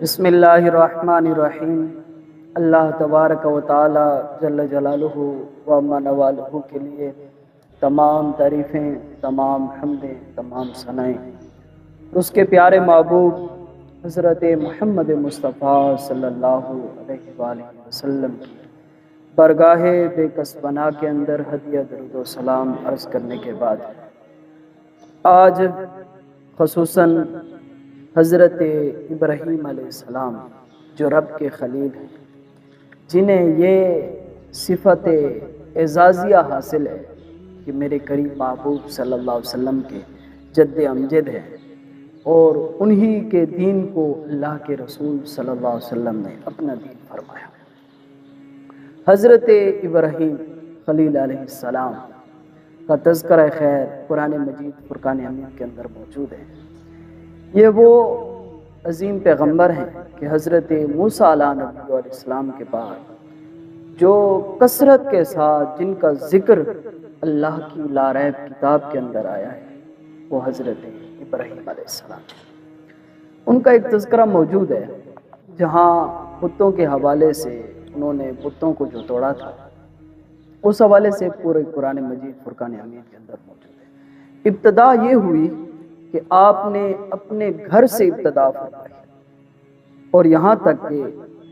بسم اللہ الرحمن الرحیم۔ اللہ تبارک و تعالی جل جلالہ و منوالہ کے لیے تمام تعریفیں، تمام حمدیں، تمام ثنائیں اس کے پیارے محبوب حضرت محمد مصطفیٰ صلی اللہ علیہ وآلہ وسلم کی برگاہ بے کس بنا کے اندر ہدیہ درود و سلام عرض کرنے کے بعد آج خصوصاً حضرت ابراہیم علیہ السلام جو رب کے خلیل ہیں، جنہیں یہ صفت اعزازیہ حاصل ہے کہ میرے قریب محبوب صلی اللہ علیہ وسلم کے جد امجد ہیں، اور انہی کے دین کو اللہ کے رسول صلی اللہ علیہ وسلم نے اپنا دین فرمایا۔ حضرت ابراہیم خلیل علیہ السلام کا تذکرہ خیر قرآن مجید فرقان حمید کے اندر موجود ہے۔ یہ وہ عظیم پیغمبر ہیں کہ حضرت موسیٰ علیہ نبی علیہ السلام کے بعد جو کثرت کے ساتھ جن کا ذکر اللہ کی لاریب کتاب کے اندر آیا ہے وہ حضرت ابراہیم علیہ السلام۔ ان کا ایک تذکرہ موجود ہے جہاں بتوں کے حوالے سے انہوں نے بتوں کو جو توڑا تھا، اس حوالے سے پورے قرآن مجید فرقان حمید کے اندر موجود ہے۔ ابتدا یہ ہوئی کہ آپ نے اپنے گھر سے ابتدا فرمائی، اور یہاں تک کہ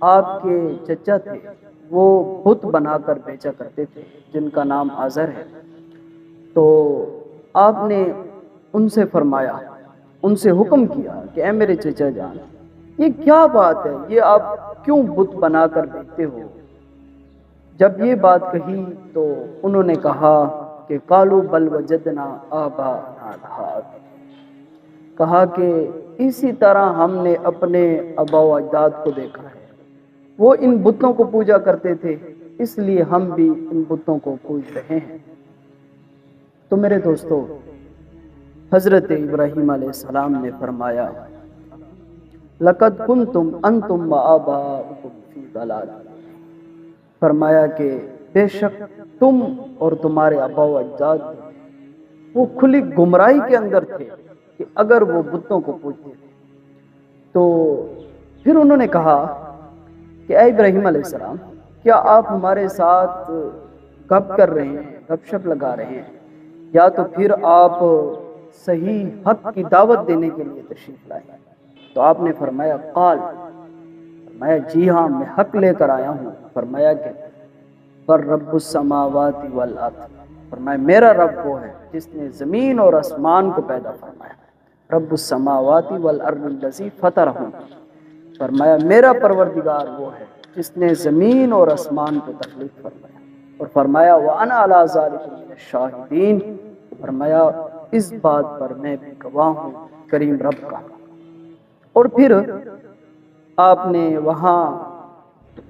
آپ کے چچا تھے وہ بت بنا کر بیچا کرتے تھے جن کا نام آزر ہے، تو آپ نے ان سے فرمایا، ان سے حکم کیا کہ اے میرے چچا جان، یہ کیا بات ہے، یہ آپ کیوں بت بنا کر بیچتے ہو؟ جب یہ بات کہی تو انہوں نے کہا کہ قالوا بل وجدنا آباءنا لہٰ، کہا کہ اسی طرح ہم نے اپنے آباء و اجداد کو دیکھا ہے، وہ ان بتوں کو پوجا کرتے تھے، اس لیے ہم بھی ان بتوں کو پوج رہے ہیں۔ تو میرے دوستو، حضرت ابراہیم علیہ السلام نے فرمایا لقد کنتم انتم وآباؤکم فی ضلال، فرمایا کہ بے شک تم اور تمہارے آباء و اجداد وہ کھلی گمراہی کے اندر تھے کہ اگر وہ بتوں کو پوجتے تھے۔ تو پھر انہوں نے کہا کہ اے ابراہیم علیہ السلام، کیا آپ ہمارے ساتھ گپ کر رہے ہیں، گپ شپ لگا رہے ہیں، یا تو پھر آپ صحیح حق کی دعوت دینے کے لیے تشریف لائیں؟ تو آپ نے فرمایا فرمایا جی ہاں، میں حق لے کر آیا ہوں۔ فرمایا کہ پر رب السماوات والارض، فرمایا میرا رب وہ ہے جس نے زمین اور آسمان کو پیدا فرمایا۔ رب السماوات والارض الذی فطرہم، فرمایا میرا پروردگار وہ ہے جس نے زمین اور آسمان کو تخلیق فرمایا، اور فرمایا وانا علی ذلک من الشاہدین، فرمایا اس بات پر میں بھی گواہ ہوں کریم رب کا۔ اور پھر آپ نے وہاں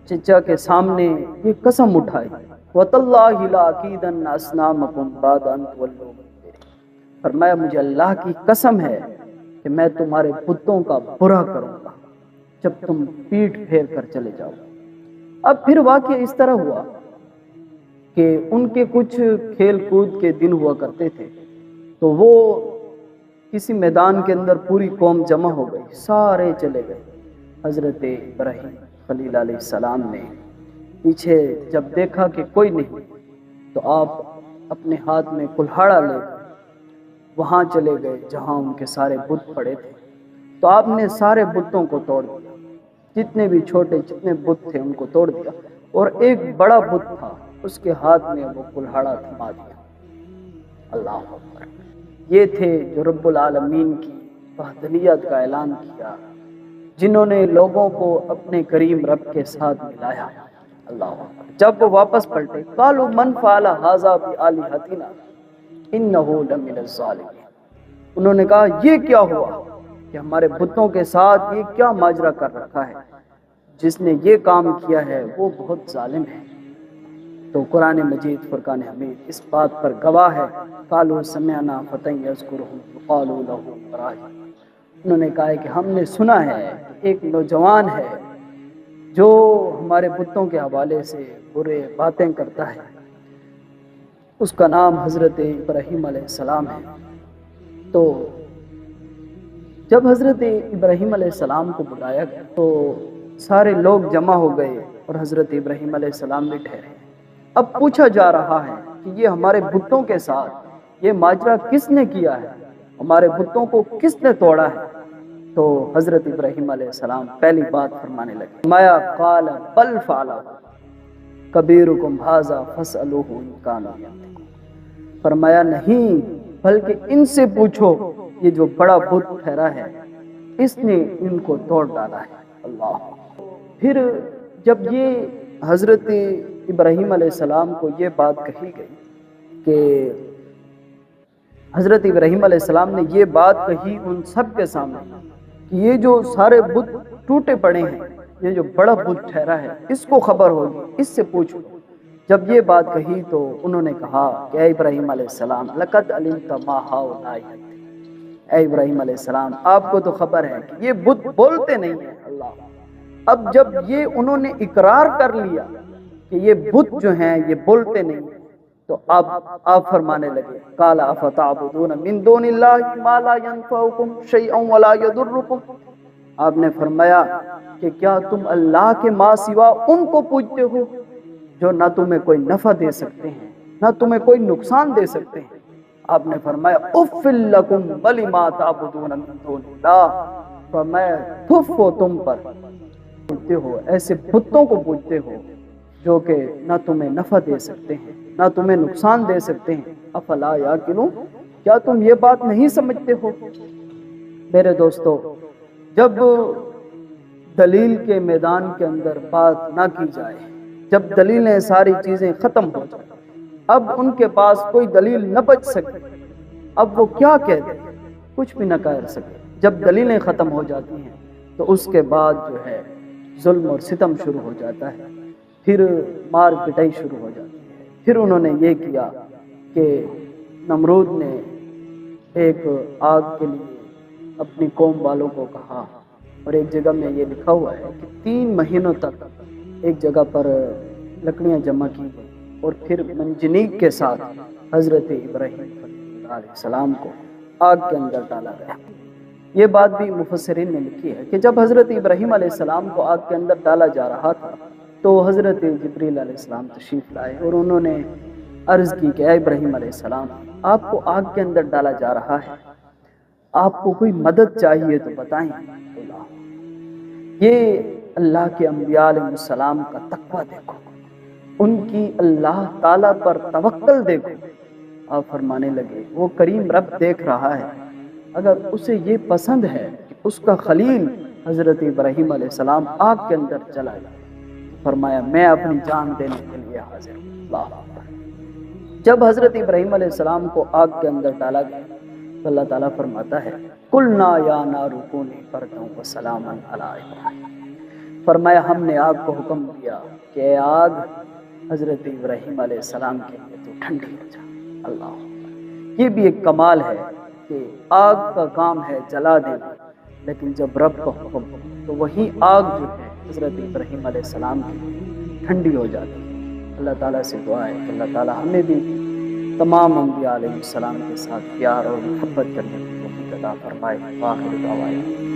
چچا کے سامنے یہ قسم اٹھائی وَتَاللَّهِ لَأَكِيدَنَّ أَصْنَامَكُمْ بَعْدَ أَن تُوَلُّوا مُدْبِرِينَ، فرمایا مجھے اللہ کی قسم ہے کہ میں تمہارے بتوں کا برا کروں گا جب تم پیٹھ پھیر کر چلے جاؤ۔ اب پھر واقعہ اس طرح ہوا کہ ان کے کچھ کھیل کود کے دن ہوا کرتے تھے، تو وہ کسی میدان کے اندر پوری قوم جمع ہو گئی، سارے چلے گئے۔ حضرت ابراہیم خلیل علیہ السلام نے پیچھے جب دیکھا کہ کوئی نہیں، تو آپ اپنے ہاتھ میں کلہاڑا لے کر وہاں چلے گئے جہاں ان کے سارے بت پڑے تھے۔ تو آپ نے سارے بتوں کو توڑ دیا، جتنے بھی چھوٹے جتنے بت تھے ان کو توڑ دیا، اور ایک بڑا بت تھا اس کے ہاتھ میں وہ کلہاڑا تھما دیا۔ اللہ اکبر! یہ تھے جو رب العالمین کی وحدانیت کا اعلان کیا، جنہوں نے لوگوں کو اپنے کریم رب کے ساتھ ملایا۔ اللہ اکبر! جب وہ واپس پلٹے قالوا من فعل ھذا بآلہتنا انہ لمن الظالمین، انہوں نے کہا یہ کیا ہوا کہ ہمارے بتوں کے ساتھ یہ کیا ماجرا کر رکھا ہے، جس نے یہ کام کیا ہے وہ بہت ظالم ہے۔ تو قرآن مجید فرقان حمید اس بات پر گواہ ہے، قالوا سمعنا فتى يذكرهم يقال له ابراہیم، انہوں نے کہا ہے کہ ہم نے سنا ہے ایک نوجوان ہے جو ہمارے بتوں کے حوالے سے برے باتیں کرتا ہے، اس کا نام حضرت ابراہیم علیہ السلام ہے۔ تو جب حضرت ابراہیم علیہ السلام کو بلایا گیا تو سارے لوگ جمع ہو گئے اور حضرت ابراہیم علیہ السلام بھی ٹھہرے۔ اب پوچھا جا رہا ہے کہ یہ ہمارے بتوں کے ساتھ یہ ماجرا کس نے کیا ہے، ہمارے بتوں کو کس نے توڑا ہے؟ تو حضرت ابراہیم علیہ السلام پہلی بات فرمانے لگے، فرمایا قال بل فعلہ کبیرکم ھذا فاسألوہ ان کانوا ینطقون، فرمایا نہیں بلکہ ان سے پوچھو، یہ جو بڑا بت ٹھہرا ہے اس نے ان کو توڑ ڈالا ہے۔ اللہ۔ پھر جب یہ حضرت ابراہیم علیہ السلام کو یہ بات کہی گئی کہ حضرت ابراہیم علیہ السلام نے یہ بات کہی ان سب کے سامنے کہ یہ جو سارے بت ٹوٹے پڑے ہیں، یہ جو بڑا بت ٹھہرا ہے اس کو خبر ہوگی، اس سے پوچھو۔ جب یہ بات کہی تو انہوں نے کہا کہ اے ابراہیم علیہ السلام لقد علمت ما ہؤلاء، اے ابراہیم علیہ السلام آپ کو تو خبر ہے کہ یہ بت بولتے نہیں ہیں۔ اللہ۔ اب جب یہ انہوں نے اقرار کر لیا کہ یہ بت جو ہیں یہ بولتے نہیں ہیں تو اب آپ فرمانے لگے قال افتعبدون من دون اللہ ما لا ينفعکم شیئا ولا یضرکم، آپ نے فرمایا کہ کیا تم اللہ کے ماں سوا ان کو پوجتے ہو جو نہ تمہیں کوئی نفع دے سکتے ہیں نہ تمہیں کوئی نقصان دے سکتے ہیں؟ آپ نے فرمایا اف لکم ولما تعبدون من دون اللہ، فرمایا تف ہو تم پر، پوجتے ہو ایسے بتوں کو پوجتے ہو جو کہ نہ تمہیں نفع دے سکتے ہیں نہ تمہیں نقصان دے سکتے ہیں۔ افلا یاقلون، کیا تم یہ بات نہیں سمجھتے ہو؟ میرے دوستو، جب دلیل کے میدان کے اندر بات نہ کی جائے، جب دلیلیں ساری چیزیں ختم ہو جائیں، اب ان کے پاس کوئی دلیل نہ بچ سکے، اب وہ کیا کہہ دیں، کچھ بھی نہ کہہ سکے۔ جب دلیلیں ختم ہو جاتی ہیں تو اس کے بعد جو ہے ظلم اور ستم شروع ہو جاتا ہے، پھر مار پٹائی شروع ہو جاتی ہے۔ پھر انہوں نے یہ کیا کہ نمرود نے ایک آگ کے لیے اپنی قوم والوں کو کہا، اور ایک جگہ میں یہ لکھا ہوا ہے کہ 3 مہینوں تک ایک جگہ پر لکڑیاں جمع کی گئی اور پھر منجنیق کے ساتھ حضرت ابراہیم علیہ السلام کو آگ کے اندر ڈالا گیا۔ یہ بات بھی مفسرین نے لکھی ہے کہ جب حضرت ابراہیم علیہ السلام کو آگ کے اندر ڈالا جا رہا تھا تو حضرت جبریل علیہ السلام تشریف لائے اور انہوں نے عرض کی کہ اے ابراہیم علیہ السلام آپ کو آگ کے اندر ڈالا جا رہا ہے، آپ کو کوئی مدد چاہیے تو بتائیں۔ یہ اللہ کے انبیاء علیہ السلام کا تقویٰ دیکھو، ان کی اللہ تعالیٰ پر توکل دیکھو۔ آپ فرمانے لگے وہ کریم رب دیکھ رہا ہے، اگر اسے یہ پسند ہے کہ اس کا خلیل حضرت ابراہیم علیہ السلام آگ کے اندر چلا جائے، فرمایا میں اپنی جان دینے کے لیے حاضر ہوں۔ اللہ اکبر۔ جب حضرت ابراہیم علیہ السلام کو آگ کے اندر ڈالا گیا تو اللہ تعالیٰ فرماتا ہے قلنا یا نار کونی بردا وسلاما علی ابراہیم، فرمایا ہم نے آگ کو حکم دیا کہ اے آگ حضرت ابراہیم علیہ السلام کے لیے تو ٹھنڈی ہو جا۔ اللہ اکبر۔ یہ بھی ایک کمال ہے کہ آگ کا کام ہے جلا دینا، لیکن جب رب کا حکم تو وہی آگ جو ہے حضرت ابراہیم علیہ السلام کی ٹھنڈی ہو جاتی ہے۔ اللہ تعالیٰ سے دعا ہے کہ اللہ تعالیٰ ہمیں بھی تمام انبیاء علیہ السلام کے ساتھ پیار اور محبت کرنے کی توفیق عطا فرمائے۔ آخر دعوانا